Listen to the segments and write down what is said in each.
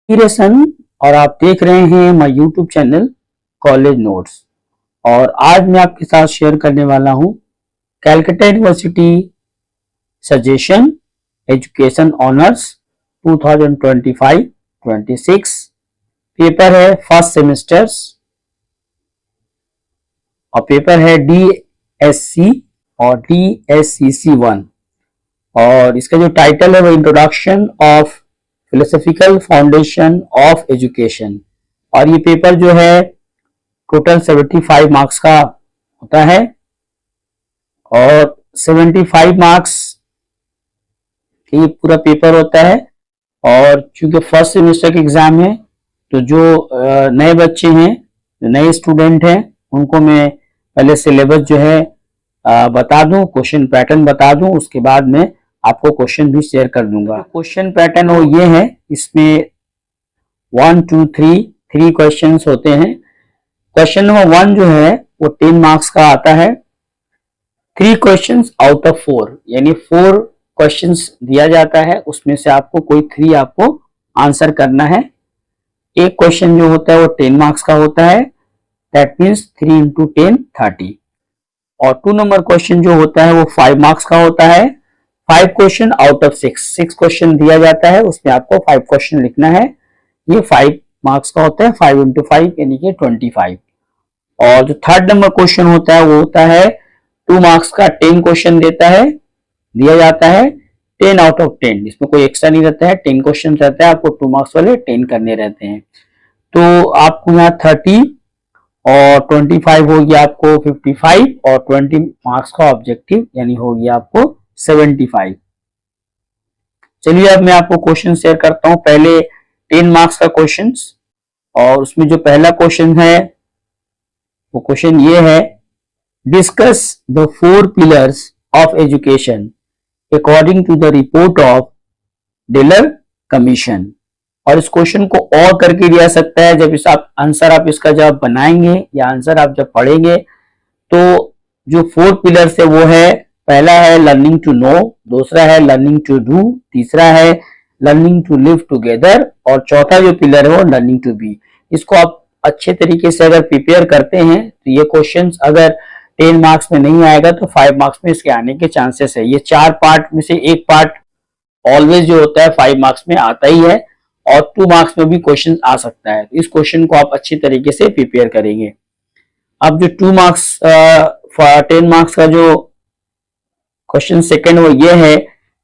Ration और आप देख रहे हैं my YouTube channel college notes. और आज मैं आपके साथ शेयर करने वाला हूं Calcutta university suggestion education honours 2025-26 paper है फर्स्ट सेमेस्टर्स और पेपर है DSC और DSCC1 और इसका जो टाइटल है वो introduction of philosophical foundation of education. और ये पेपर जो है टोटल 75 मार्क्स का होता है और 75 मार्क्स ये पूरा पेपर होता है। और चूंकि फर्स्ट सेमेस्टर के एग्जाम है तो जो नए बच्चे हैं, जो नए स्टूडेंट हैं, उनको मैं पहले सिलेबस जो है बता दूं, क्वेश्चन पैटर्न बता दूं, उसके बाद में आपको क्वेश्चन भी शेयर कर दूंगा। क्वेश्चन पैटर्न वो ये है, इसमें 1 2 3 क्वेश्चंस होते हैं। क्वेश्चन नंबर 1 जो है वो 10 मार्क्स का आता है। 3 क्वेश्चंस आउट ऑफ 4 यानी 4 क्वेश्चंस दिया जाता है, उसमें से आपको कोई 3 आपको आंसर करना है। एक क्वेश्चन जो होता है वो 10 मार्क्स का होता है, दैट मीन्स 3 into 10 30। और 2 नंबर क्वेश्चन जो होता है वो 5 मार्क्स का होता है। 5 क्वेश्चन आउट ऑफ 6 क्वेश्चन दिया जाता है, उसमें आपको 5 क्वेश्चन लिखना है। ये 5 मार्क्स का होता है, 5 into 5 यानी कि 25। और जो 3rd नंबर क्वेश्चन होता है वो होता है 2 मार्क्स का, 10 क्वेश्चन दिया जाता है 10 out of 10। इसमें कोई एक्स्ट्रा नहीं रहता है, 10 क्वेश्चन रहता है, आपको 2 मार्क्स वाले 10 करने रहते हैं। तो आपको यहाँ 30 और 25 हो गया आपको 55 और 20 मार्क्स का ऑब्जेक्टिव यानी हो गया आपको 75। चलिए अब मैं आपको क्वेश्चन शेयर करता हूं। पहले 10 मार्क्स का क्वेश्चन, और उसमें जो पहला क्वेश्चन है वो क्वेश्चन ये है, discuss the 4 pillars of education according to the report of Delors commission. और इस क्वेश्चन को और करके दिया सकता है, जब आंसर आप इसका जब बनाएंगे या आंसर आप जब पढ़ेंगे तो जो 4 पिलर्स है वो है, पहला है लर्निंग टू नो, दूसरा है लर्निंग टू डू, तीसरा है लर्निंग टू लिव टुगेदर और चौथा जो पिलर है वो लर्निंग टू बी। इसको आप अच्छे तरीके से अगर प्रिपेयर करते हैं तो ये क्वेश्चंस अगर 10 मार्क्स में नहीं आएगा तो 5 मार्क्स में इसके आने के चांसेस है। ये 4 पार्ट में से एक पार्ट ऑलवेज जो होता है 5 मार्क्स में आता ही है और 2 मार्क्स में भी क्वेश्चन आ सकता है। इस क्वेश्चन को आप अच्छी तरीके से प्रिपेयर करेंगे। अब जो 10 मार्क्स का जो क्वेश्चन सेकंड वो ये है,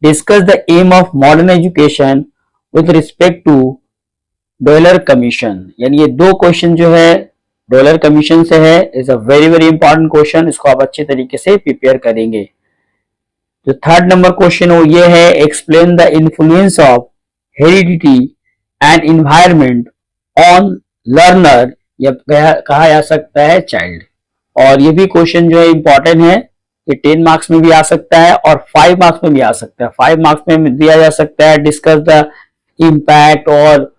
discuss the aim of modern education with respect to Delors commission. यानी ये 2 क्वेश्चन जो है डॉलर कमीशन से है, is a very very important question, इसको आप अच्छे तरीके से प्रिपेयर करेंगे। जो 3rd नंबर क्वेश्चन वो ये है, explain the influence of heredity and environment on learner, या कहा जा सकता है चाइल्ड। और ये भी क्वेश्चन जो है इंपॉर्टेंट है, ये 10 मार्क्स में भी आ सकता है और 5 मार्क्स में भी आ सकता है। 5 मार्क्स में दिया जा सकता है, डिस्कस द इम्पैक्ट और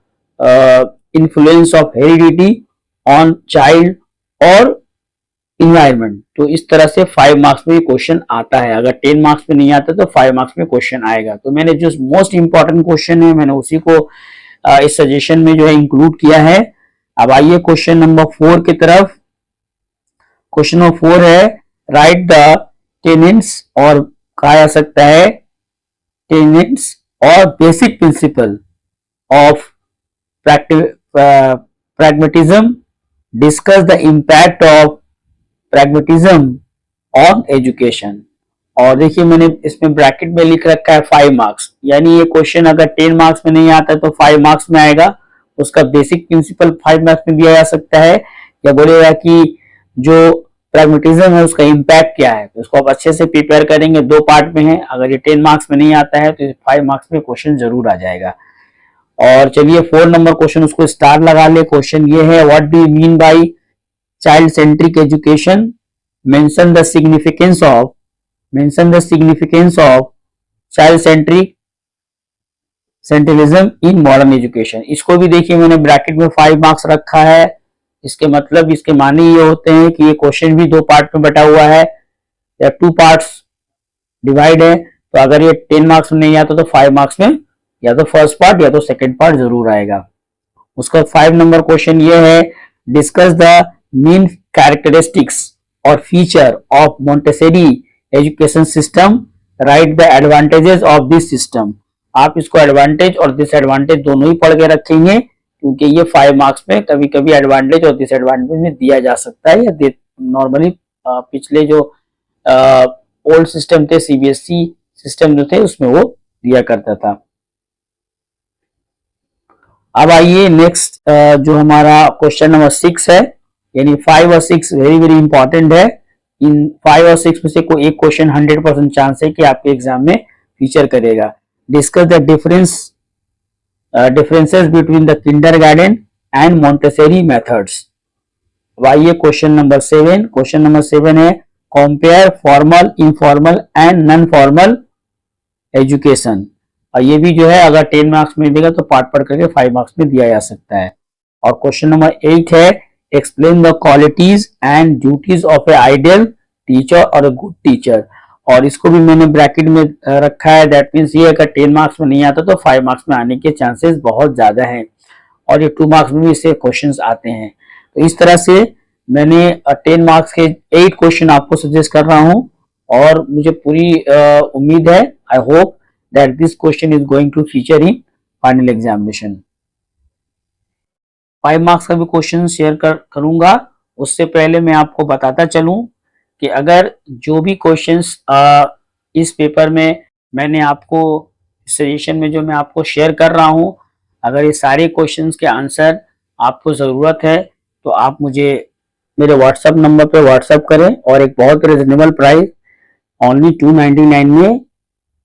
influence of heredity on child और इन्वायरमेंट। तो इस तरह से 5 मार्क्स में क्वेश्चन आता है। अगर 10 मार्क्स में नहीं आता तो 5 मार्क्स में क्वेश्चन आएगा। तो मैंने जो मोस्ट इंपॉर्टेंट क्वेश्चन है मैंने उसी को इस सजेशन में जो है इंक्लूड किया है। अब आइए क्वेश्चन नंबर 4 की तरफ। क्वेश्चन नंबर 4 है, राइट द टेनेंट्स, और कहा जा सकता है टेनेंट्स और basic principle of pragmatism, discuss the impact of pragmatism on education। और देखिए मैंने इसमें ब्रैकेट में लिख रखा है 5 मार्क्स, यानी ये क्वेश्चन अगर 10 मार्क्स में नहीं आता तो 5 मार्क्स में आएगा। उसका बेसिक प्रिंसिपल 5 मार्क्स में दिया जा सकता है, या बोलेगा कि जो प्रैग्मेटिज्म है उसका इम्पैक्ट क्या है। तो उसको आप अच्छे से प्रिपेयर करेंगे, 2 पार्ट में है। अगर ये 10 मार्क्स में नहीं आता है तो 5 मार्क्स में क्वेश्चन जरूर आ जाएगा। और चलिए 4 नंबर क्वेश्चन, उसको स्टार लगा ले। क्वेश्चन ये है, what do you mean by child centric education, mention the significance of child centralism in modern education. इसको भी देखिए मैंने ब्रैकेट में 5 मार्क्स रखा है। इसके मतलब, इसके माने ये होते हैं कि ये क्वेश्चन भी 2 पार्ट में बटा हुआ है या 2 पार्ट्स डिवाइड है। तो अगर ये 10 मार्क्स में नहीं आता तो 5 मार्क्स में या तो फर्स्ट पार्ट या तो सेकंड पार्ट जरूर आएगा। उसका 5 नंबर क्वेश्चन ये है, डिस्कस द मेन कैरेक्टरिस्टिक्स और feature of Montessori education system, right the advantages of this system. आप इसको एडवांटेज और डिसएडवांटेज दोनों ही पढ़ के रखेंगे, क्योंकि ये 5 मार्क्स में कभी कभी एडवांटेज और डिसएडवांटेज में दिया जा सकता है, या नॉर्मली पिछले जो ओल्ड सिस्टम थे, सीबीएसई सिस्टम जो थे, उसमें वो दिया करता था। अब आइए नेक्स्ट, जो हमारा क्वेश्चन नंबर 6 है, यानी 5 और 6 वेरी वेरी इंपॉर्टेंट है। इन 5 और 6 में से कोई एक क्वेश्चन 100% चांस है कि आपके एग्जाम में फीचर करेगा। Discuss the differences between the kindergarten and Montessori methods. अब आइए क्वेश्चन नंबर 7। क्वेश्चन नंबर 7 है, compare formal, informal and non formal education. और ये भी जो है अगर 10 मार्क्स में देगा तो पार्ट पढ़ करके 5 मार्क्स में दिया जा सकता है। और क्वेश्चन नंबर 8 है, explain the qualities and duties of a ideal teacher और ए गुड टीचर। और इसको भी मैंने ब्रैकेट में रखा है, दैट मीन्स ये अगर 10 मार्क्स में नहीं आता तो 5 मार्क्स में आने के चांसेस बहुत ज्यादा हैं, और ये 2 मार्क्स में भी इससे क्वेश्चंस आते हैं। तो इस तरह से मैंने 10 मार्क्स के 8 क्वेश्चन आपको सजेस्ट कर रहा हूं, और मुझे पूरी उम्मीद है, I hope that this question is going to feature in final examination। 5 marks का भी क्वेश्चन शेयर करूंगा। उससे पहले मैं आपको बताता चलूं कि अगर जो भी क्वेश्चंस इस पेपर में मैंने आपको सजेशन में जो मैं आपको शेयर कर रहा हूं, अगर ये सारे क्वेश्चंस के आंसर आपको ज़रूरत है तो आप मुझे मेरे व्हाट्सएप नंबर पे व्हाट्सएप करें, और एक बहुत रिजनेबल प्राइस ओनली 299 में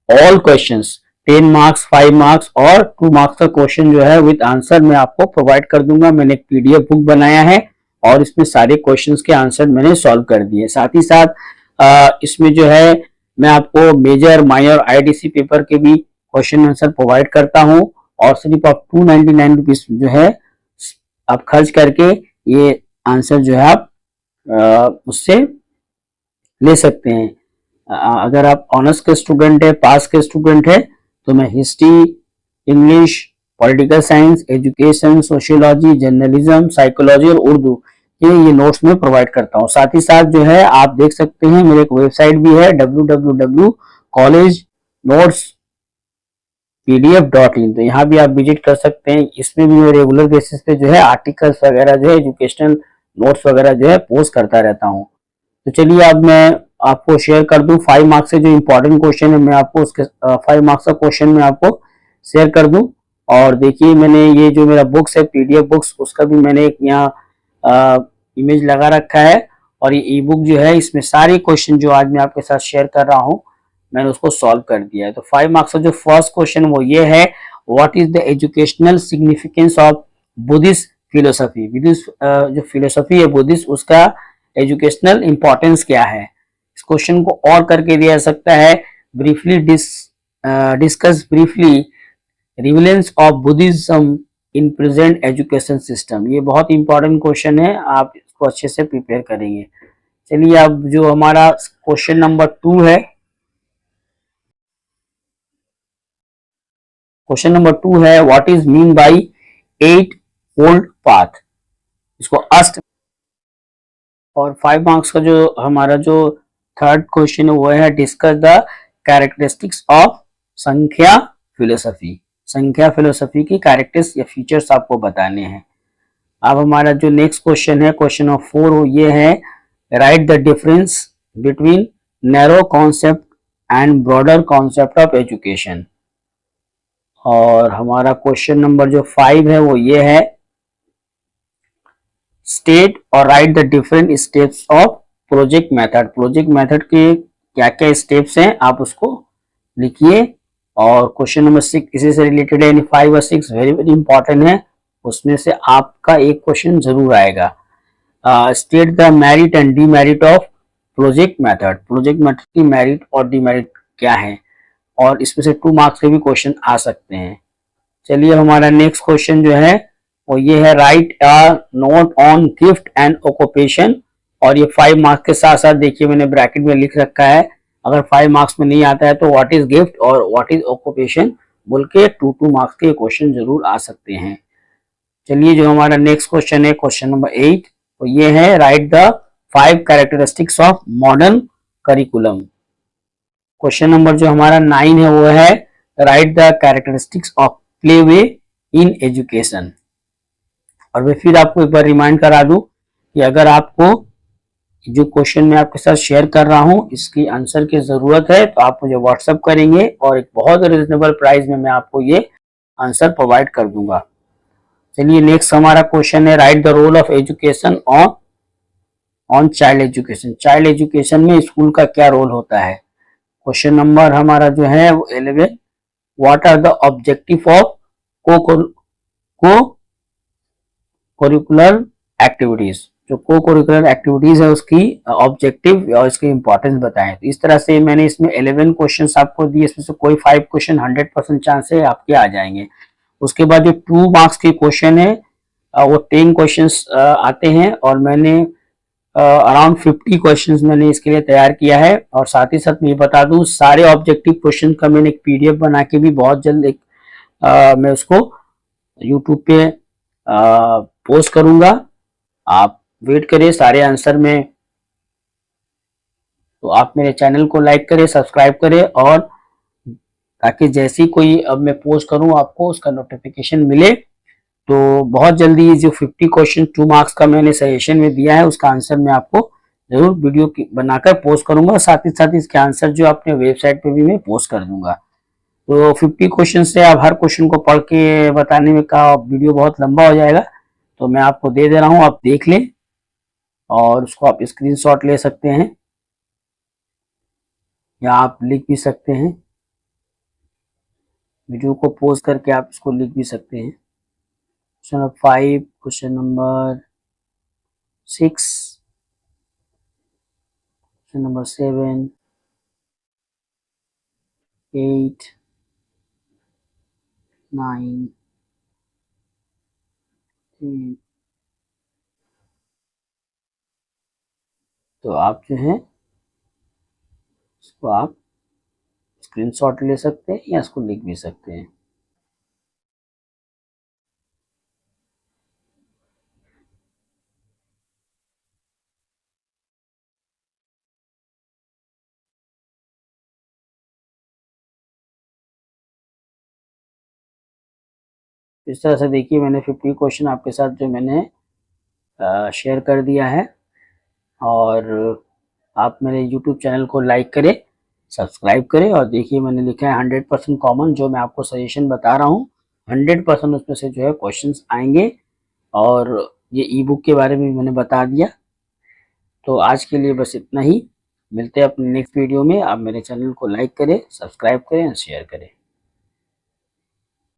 ऑल क्वेश्चंस 10 मार्क्स, 5 मार्क्स और 2 मार्क्स का क्वेश्चन जो है विद आंसर मैं आपको प्रोवाइड कर दूंगा। मैंने एक पीडीएफ बुक बनाया है और इसमें सारे क्वेश्चंस के आंसर मैंने सॉल्व कर दिए। साथ ही साथ इसमें जो है मैं आपको मेजर, माइनर, आईडीसी पेपर के भी क्वेश्चन आंसर प्रोवाइड करता हूं, और सिर्फ आप 299 रुपीज जो है आप खर्च करके ये आंसर जो है आप उससे ले सकते हैं। अगर आप ऑनर्स के स्टूडेंट है, पास के स्टूडेंट है, तो मैं history, English, political science, education, sociology, journalism, psychology और उर्दू ये नोट्स में प्रोवाइड करता हूँ। साथ ही साथ जो है आप देख सकते हैं मेरे एक वेबसाइट भी है www.collegenotespdf.in, तो यहाँ भी आप विजिट कर सकते हैं। इसमें भी मैं रेगुलर बेसिस पे जो है आर्टिकल्स वगैरह जो है, एजुकेशनल नोट्स वगैरह जो है पोस्ट करता रहता हूँ। तो चलिए अब मैं आपको शेयर कर दूं 5 मार्क्स से जो इम्पोर्टेंट क्वेश्चन है, मैं आपको उसके 5 मार्क्स का क्वेश्चन मैं आपको शेयर कर दूं। और देखिए मैंने ये जो मेरा बुक्स है, पीडीएफ बुक्स, उसका भी मैंने एक यहाँ इमेज लगा रखा है, और ये ई बुक जो है इसमें सारे क्वेश्चन जो आज मैं आपके साथ शेयर कर रहा हूँ मैंने उसको सॉल्व कर दिया है। तो 5 मार्क्स का जो फर्स्ट क्वेश्चन वो ये है, what is the educational significance of Buddhist philosophy. जो फिलोसफी है बुद्धिस्ट, उसका एजुकेशनल इंपॉर्टेंस क्या है। इस क्वेश्चन को और करके दिया जा सकता है, briefly discuss briefly relevance of Buddhism in present education system. ये बहुत इंपॉर्टेंट क्वेश्चन है, आप इसको अच्छे से प्रिपेयर करेंगे। चलिए अब जो हमारा क्वेश्चन नंबर 2 है, क्वेश्चन नंबर 2 है, what is mean by 8 fold path. इसको अष्ट, और 5 मार्क्स का जो हमारा जो थर्ड क्वेश्चन है वो है, डिस्कस द कैरेक्टरिस्टिक्स ऑफ संख्या फिलोसफी। संख्या फिलोसफी की कैरेक्टर्स या फीचर्स आपको बताने हैं। अब हमारा जो नेक्स्ट क्वेश्चन है, क्वेश्चन नंबर 4 वो ये है, write the difference between narrow concept and broader concept of education. और हमारा क्वेश्चन नंबर जो 5 है वो ये है, स्टेट और right the different steps of project method. Project method के क्या क्या स्टेप्स हैं आप उसको लिखिए। और क्वेश्चन नंबर 6 इसी से रिलेटेड है, यानी 5 और 6 वेरी वेरी इंपॉर्टेंट है, उसमें से आपका एक क्वेश्चन जरूर आएगा। State the merit and demerit of project method. Project method की मेरिट और डीमेरिट क्या है, और इसमें से 2 मार्क्स के भी क्वेश्चन आ सकते हैं। चलिए हमारा नेक्स्ट क्वेश्चन जो है वो ये है, right a note on gift and occupation. और ये 5 मार्क्स के साथ साथ देखिए मैंने ब्रैकेट में लिख रखा है, अगर 5 मार्क्स में नहीं आता है तो व्हाट इज गिफ्ट और व्हाट इज ऑक्यूपेशन बोल के 2 मार्क्स के क्वेश्चन जरूर आ सकते हैं। चलिए जो हमारा नेक्स्ट क्वेश्चन है क्वेश्चन नंबर 8, तो ये है write the 5 characteristics of modern curriculum. Question number जो हमारा 9 है वो है write the characteristics of playway in education. और मैं फिर आपको एक बार रिमाइंड करा दूं कि अगर आपको जो क्वेश्चन मैं आपके साथ शेयर कर रहा हूं इसकी आंसर की जरूरत है तो आप मुझे व्हाट्सएप करेंगे और एक बहुत रिजनेबल प्राइस में मैं आपको ये आंसर प्रोवाइड कर दूंगा। चलिए नेक्स्ट हमारा क्वेश्चन है write the role of education on child education. Child education में स्कूल का क्या रोल होता है। क्वेश्चन नंबर हमारा जो है वो 11, what are the objective of co curricular activities. जो को करिकुलर एक्टिविटीज है उसकी ऑब्जेक्टिव और इसकी इंपॉर्टेंस बताएं। तो इस तरह से मैंने इसमें 11 क्वेश्चंस आपको दिए, इसमें से कोई 5 क्वेश्चन 100% चांस है आपके आ जाएंगे। उसके बाद जो 2 मार्क्स के क्वेश्चन है वो 10 क्वेश्चंस आते हैं और मैंने अराउंड 50 क्वेश्चंस मैंने इसके लिए तैयार किया है। और साथ ही साथ मैं बता दूं सारे ऑब्जेक्टिव क्वेश्चन का मैंने एक पीडीएफ बना के भी बहुत जल्द एक मैं उसको यूट्यूब पे पोस्ट करूंगा, आप वेट करें सारे आंसर में। तो आप मेरे चैनल को लाइक करें, सब्सक्राइब करें और ताकि जैसी कोई अब मैं पोस्ट करूं आपको उसका नोटिफिकेशन मिले। तो बहुत जल्दी जो 50 क्वेश्चन 2 मार्क्स का मैंने सजेशन में दिया है उसका आंसर मैं आपको जरूर वीडियो बनाकर पोस्ट करूंगा। साथ ही साथ इसके आंसर जो अपने वेबसाइट पे भी मैं पोस्ट कर दूंगा। तो 50 क्वेश्चन से आप हर क्वेश्चन को पढ़ के बताने में का वीडियो बहुत लंबा हो जाएगा, तो मैं आपको दे दे रहा हूं, आप देख लें और उसको आप स्क्रीनशॉट ले सकते हैं या आप लिख भी सकते हैं। वीडियो को पोस्ट करके आप इसको लिख भी सकते हैं। Question number 5, question number 6, question number 7, 8, 9, 10। तो आप जो है इसको आप स्क्रीनशॉट ले सकते हैं या इसको लिख भी सकते हैं। इस तरह से देखिए मैंने 50 क्वेश्चन आपके साथ जो मैंने शेयर कर दिया है। और आप मेरे YouTube चैनल को लाइक करें, सब्सक्राइब करें और देखिए मैंने लिखा है 100% कॉमन। जो मैं आपको सजेशन बता रहा हूँ 100% उसमें से जो है क्वेश्चंस आएंगे। और ये ई बुक के बारे में मैंने बता दिया। तो आज के लिए बस इतना ही, मिलते हैं अपने नेक्स्ट वीडियो में। आप मेरे चैनल को लाइक करें, सब्सक्राइब करें और शेयर करें।